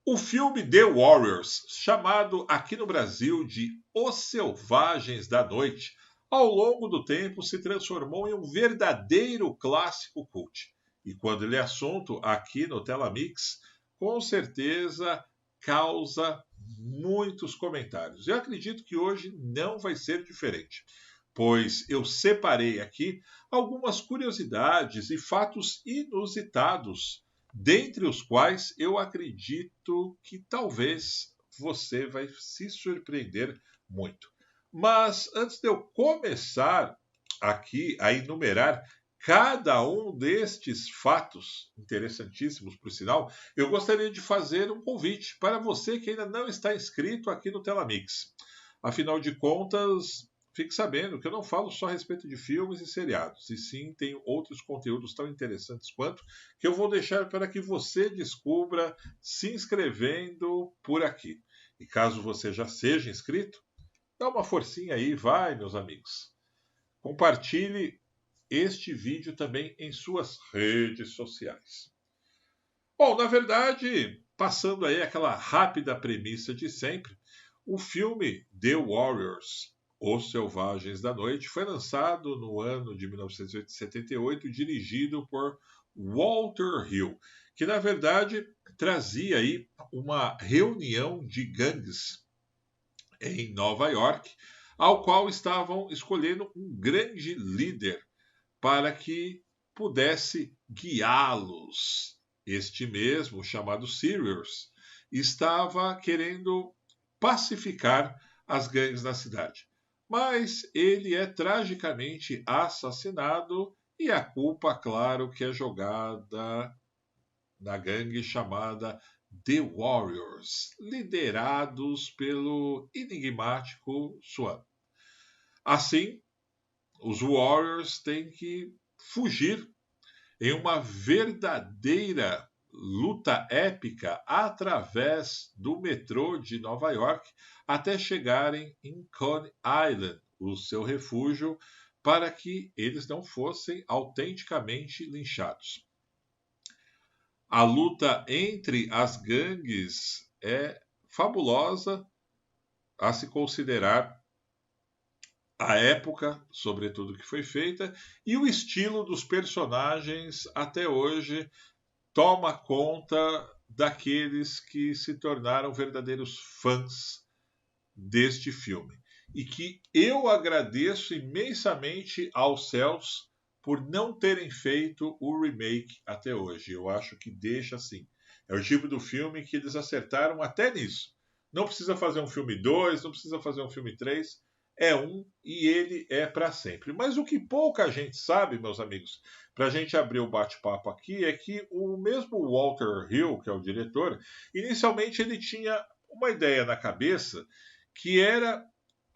O filme The Warriors, chamado aqui no Brasil de Os Selvagens da Noite, ao longo do tempo se transformou em um verdadeiro clássico cult. E quando ele é assunto aqui no Telamix, com certeza causa muitos comentários. Eu acredito que hoje não vai ser diferente, pois eu separei aqui algumas curiosidades e fatos inusitados, dentre os quais eu acredito que talvez você vai se surpreender muito. Mas antes de eu começar aqui a enumerar cada um destes fatos interessantíssimos, por sinal, eu gostaria de fazer um convite para você que ainda não está inscrito aqui no Telamix. Afinal de contas, fique sabendo que eu não falo só a respeito de filmes e seriados, e sim tenho outros conteúdos tão interessantes quanto, que eu vou deixar para que você descubra se inscrevendo por aqui. E caso você já seja inscrito, dá uma forcinha aí, vai, meus amigos. Compartilhe este vídeo também em suas redes sociais. Bom, na verdade, passando aí aquela rápida premissa de sempre, o filme The Warriors, Os Selvagens da Noite, foi lançado no ano de 1978, dirigido por Walter Hill, que na verdade trazia aí uma reunião de gangues em Nova York, ao qual estavam escolhendo um grande líder para que pudesse guiá-los. Este mesmo, chamado Sirius, estava querendo pacificar as gangues na cidade. Mas ele é tragicamente assassinado e a culpa, claro, que é jogada na gangue chamada The Warriors, liderados pelo enigmático Swan. Assim, os Warriors têm que fugir em uma verdadeira luta épica através do metrô de Nova York até chegarem em Coney Island, o seu refúgio, para que eles não fossem autenticamente linchados. A luta entre as gangues é fabulosa a se considerar a época, sobretudo, que foi feita, e o estilo dos personagens até hoje toma conta daqueles que se tornaram verdadeiros fãs deste filme. E que eu agradeço imensamente aos céus por não terem feito o remake até hoje. Eu acho que deixa assim. É o tipo do filme que eles acertaram até nisso. Não precisa fazer um filme 2, não precisa fazer um filme 3. É um e ele é para sempre. Mas o que pouca gente sabe, meus amigos, para a gente abrir o bate-papo aqui, é que o mesmo Walter Hill, que é o diretor, inicialmente ele tinha uma ideia na cabeça que era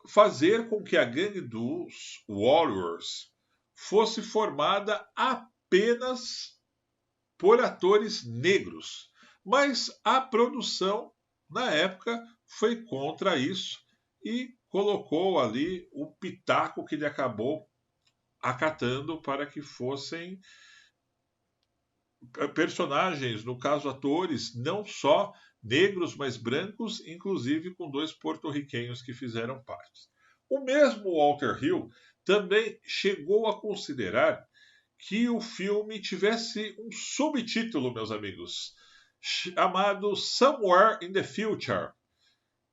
fazer com que a gangue dos Warriors fosse formada apenas por atores negros. Mas a produção, na época, foi contra isso e colocou ali o pitaco que ele acabou acatando para que fossem personagens, no caso atores, não só negros, mas brancos, inclusive com 2 porto-riquenhos que fizeram parte. O mesmo Walter Hill também chegou a considerar que o filme tivesse um subtítulo, meus amigos, chamado Somewhere in the Future,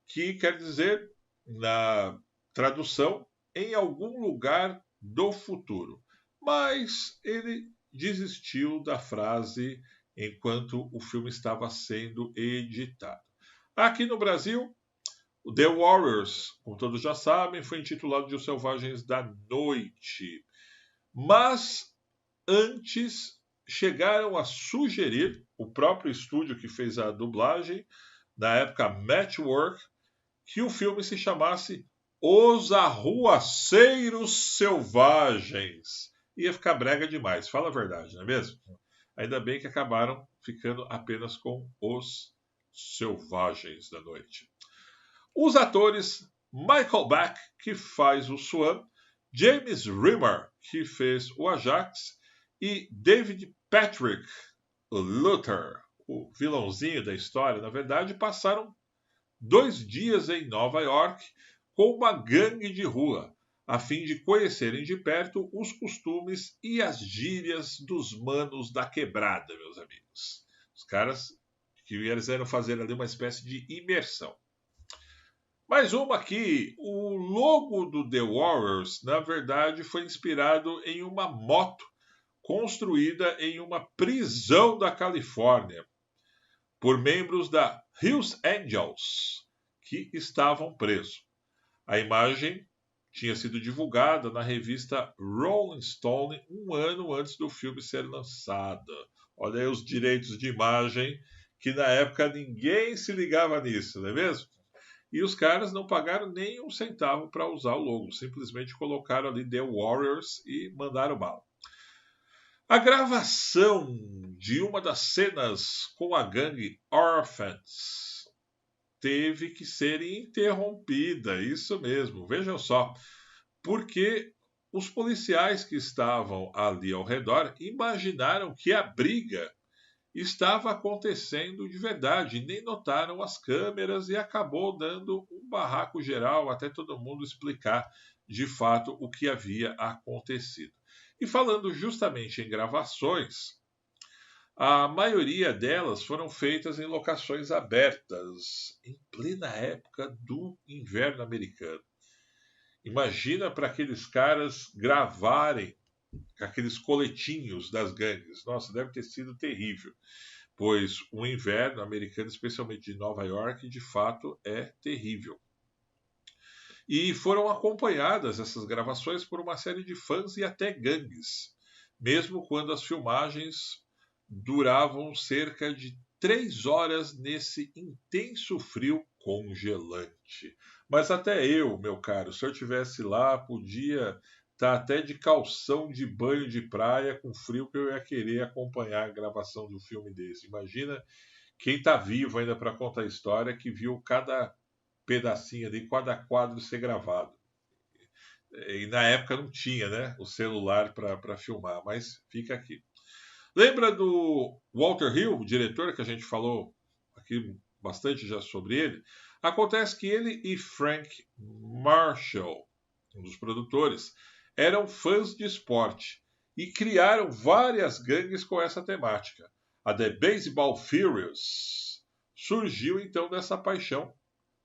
que quer dizer, na tradução, em algum lugar do futuro. Mas ele desistiu da frase enquanto o filme estava sendo editado. Aqui no Brasil, o The Warriors, como todos já sabem, foi intitulado de Os Selvagens da Noite. Mas antes chegaram a sugerir, o próprio estúdio que fez a dublagem, na época Matchwork, que o filme se chamasse Os Arruaceiros Selvagens. Ia ficar brega demais, fala a verdade, não é mesmo? Ainda bem que acabaram ficando apenas com Os Selvagens da Noite. Os atores Michael Beck, que faz o Swan, James Remar, que fez o Ajax, e David Patrick Luther, o vilãozinho da história, na verdade, passaram 2 dias em Nova York com uma gangue de rua, a fim de conhecerem de perto os costumes e as gírias dos manos da quebrada, meus amigos. Os caras quiseram fazer ali uma espécie de imersão. Mais uma aqui, o logo do The Warriors, na verdade, foi inspirado em uma moto construída em uma prisão da Califórnia por membros da Hells Angels, que estavam presos. A imagem tinha sido divulgada na revista Rolling Stone um ano antes do filme ser lançado. Olha aí os direitos de imagem, que na época ninguém se ligava nisso, não é mesmo? E os caras não pagaram nem um centavo para usar o logo, simplesmente colocaram ali The Warriors e mandaram bala. A gravação de uma das cenas com a gangue Orphans teve que ser interrompida, isso mesmo, vejam só, porque os policiais que estavam ali ao redor imaginaram que a briga estava acontecendo de verdade, nem notaram as câmeras e acabou dando um barraco geral até todo mundo explicar de fato o que havia acontecido. E falando justamente em gravações, a maioria delas foram feitas em locações abertas, em plena época do inverno americano. Imagina para aqueles caras gravarem aqueles coletinhos das gangues. Nossa, deve ter sido terrível, pois o inverno americano, especialmente de Nova York, de fato é terrível. E foram acompanhadas essas gravações por uma série de fãs e até gangues, mesmo quando as filmagens duravam cerca de 3 horas nesse intenso frio congelante. Mas até eu, meu caro, se eu estivesse lá, podia estar até de calção de banho de praia com frio, que eu ia querer acompanhar a gravação de um filme desse. Imagina quem está vivo ainda para contar a história, que viu cada pedacinho ali, cada quadro ser gravado. E na época não tinha, né, o celular para filmar, mas fica aqui. Lembra do Walter Hill, o diretor que a gente falou aqui bastante já sobre ele? Acontece que ele e Frank Marshall, um dos produtores, eram fãs de esporte e criaram várias gangues com essa temática. A The Baseball Furious surgiu então dessa paixão,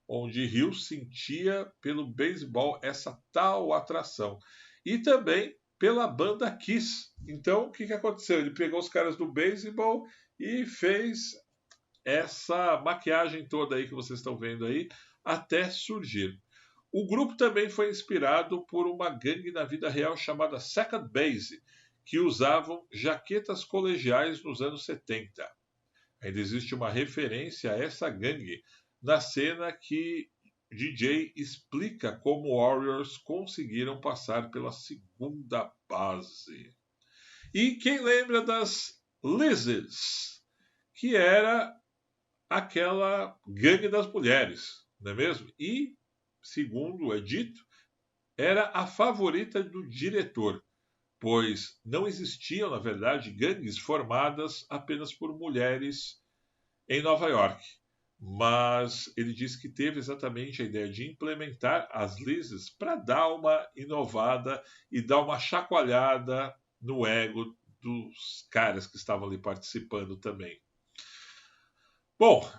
onde Hill sentia pelo beisebol essa tal atração. E também pela banda Kiss. Então, o que aconteceu? Ele pegou os caras do beisebol e fez essa maquiagem toda aí que vocês estão vendo aí, até surgir. O grupo também foi inspirado por uma gangue na vida real chamada Second Base, que usavam jaquetas colegiais nos anos 70. Ainda existe uma referência a essa gangue na cena que DJ explica como Warriors conseguiram passar pela segunda base. E quem lembra das Lizzies, que era aquela gangue das mulheres, não é mesmo? E, segundo é dito, era a favorita do diretor, pois não existiam, na verdade, gangues formadas apenas por mulheres em Nova York. Mas ele disse que teve exatamente a ideia de implementar as Lizzies para dar uma inovada e dar uma chacoalhada no ego dos caras que estavam ali participando também. Bom,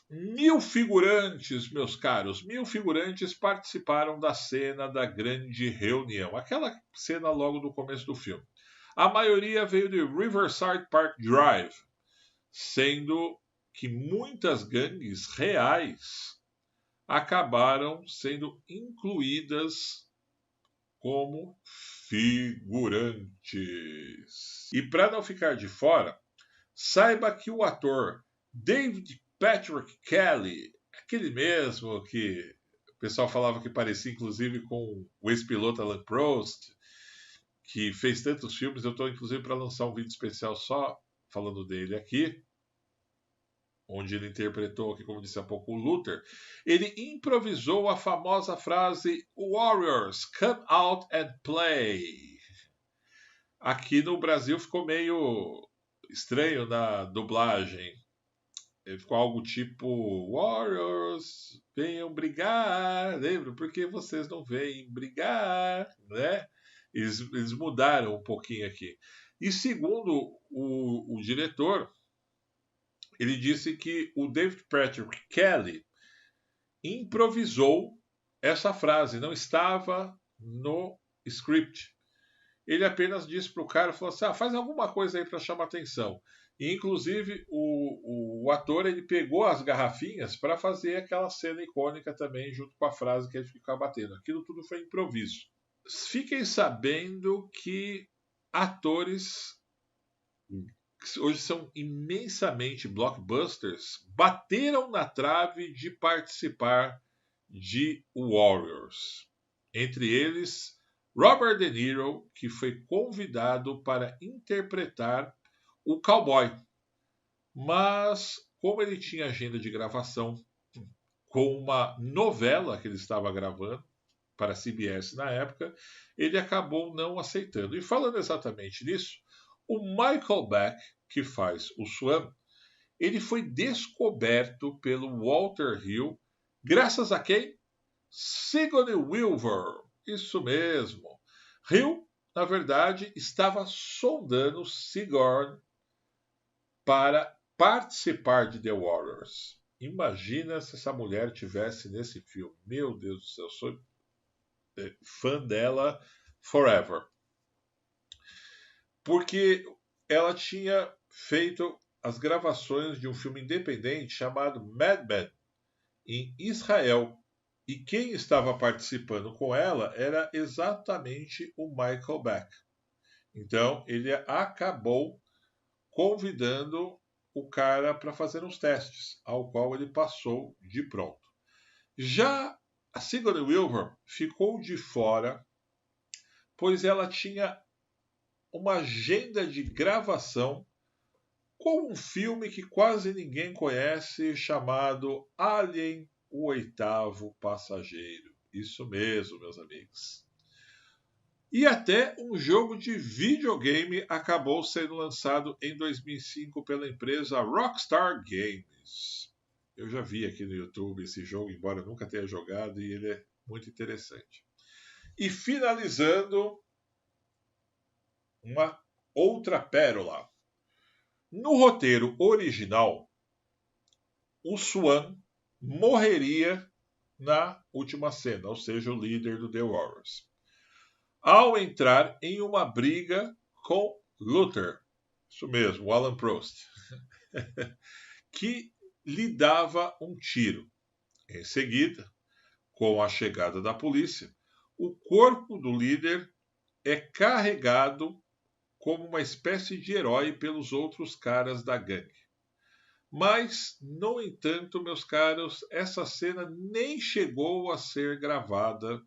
1000 figurantes, meus caros, 1000 figurantes participaram da cena da grande reunião, aquela cena logo do começo do filme. A maioria veio de Riverside Park Drive, sendo que muitas gangues reais acabaram sendo incluídas como figurantes. E para não ficar de fora, saiba que o ator David Patrick Kelly, aquele mesmo que o pessoal falava que parecia inclusive com o ex-piloto Alan Prost, que fez tantos filmes, eu estou inclusive para lançar um vídeo especial só falando dele aqui, onde ele interpretou, aqui, como disse há pouco, o Luther. Ele improvisou a famosa frase Warriors, come out and play. Aqui no Brasil ficou meio estranho na dublagem, ficou algo tipo Warriors, venham brigar, lembra? Por que vocês não vêm brigar, né? Eles mudaram um pouquinho aqui. E segundo o diretor, ele disse que o David Patrick Kelly improvisou essa frase, não estava no script. Ele apenas disse para o cara, falou assim, faz alguma coisa aí para chamar atenção. E, inclusive, o ator ele pegou as garrafinhas para fazer aquela cena icônica também, junto com a frase que ele ficava batendo. Aquilo tudo foi improviso. Fiquem sabendo que atores que hoje são imensamente blockbusters bateram na trave de participar de Warriors. Entre eles, Robert De Niro, que foi convidado para interpretar o cowboy. Mas, como ele tinha agenda de gravação com uma novela que ele estava gravando para a CBS na época, ele acabou não aceitando. E falando exatamente nisso, o Michael Beck, que faz o Swan, ele foi descoberto pelo Walter Hill, graças a quem? Sigourney Weaver. Isso mesmo. Hill, na verdade, estava sondando Sigourney para participar de The Warriors. Imagina se essa mulher tivesse nesse filme. Meu Deus do céu, eu sou fã dela forever. Porque ela tinha feito as gravações de um filme independente chamado Mad Men, em Israel. E quem estava participando com ela era exatamente o Michael Beck. Então, ele acabou convidando o cara para fazer uns testes, ao qual ele passou de pronto. Já a Sigourney Weaver ficou de fora, pois ela tinha uma agenda de gravação com um filme que quase ninguém conhece, chamado Alien, o Oitavo Passageiro. Isso mesmo, meus amigos. E até um jogo de videogame acabou sendo lançado em 2005 pela empresa Rockstar Games. Eu já vi aqui no YouTube esse jogo, embora nunca tenha jogado, e ele é muito interessante. E finalizando, uma outra pérola. No roteiro original, o Swan morreria na última cena, ou seja, o líder do The Warriors, ao entrar em uma briga com Luther, isso mesmo, o Alan Prost, que lhe dava um tiro. Em seguida, com a chegada da polícia, o corpo do líder é carregado como uma espécie de herói pelos outros caras da gangue. Mas, no entanto, meus caros, essa cena nem chegou a ser gravada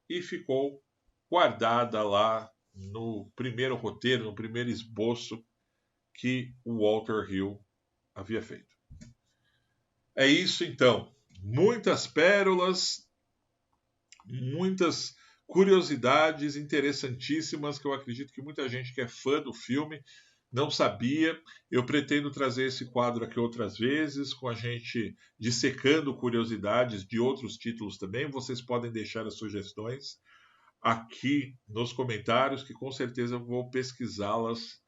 e ficou guardada lá no primeiro roteiro, no primeiro esboço que o Walter Hill havia feito. É isso então. Muitas pérolas, muitas curiosidades interessantíssimas que eu acredito que muita gente que é fã do filme não sabia. Eu pretendo trazer esse quadro aqui outras vezes, com a gente dissecando curiosidades de outros títulos também. Vocês podem deixar as sugestões aqui nos comentários, que com certeza eu vou pesquisá-las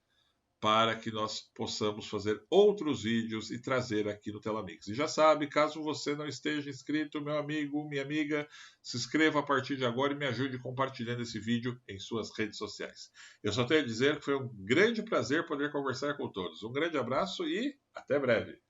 para que nós possamos fazer outros vídeos e trazer aqui no Telamix. E já sabe, caso você não esteja inscrito, meu amigo, minha amiga, se inscreva a partir de agora e me ajude compartilhando esse vídeo em suas redes sociais. Eu só tenho a dizer que foi um grande prazer poder conversar com todos. Um grande abraço e até breve.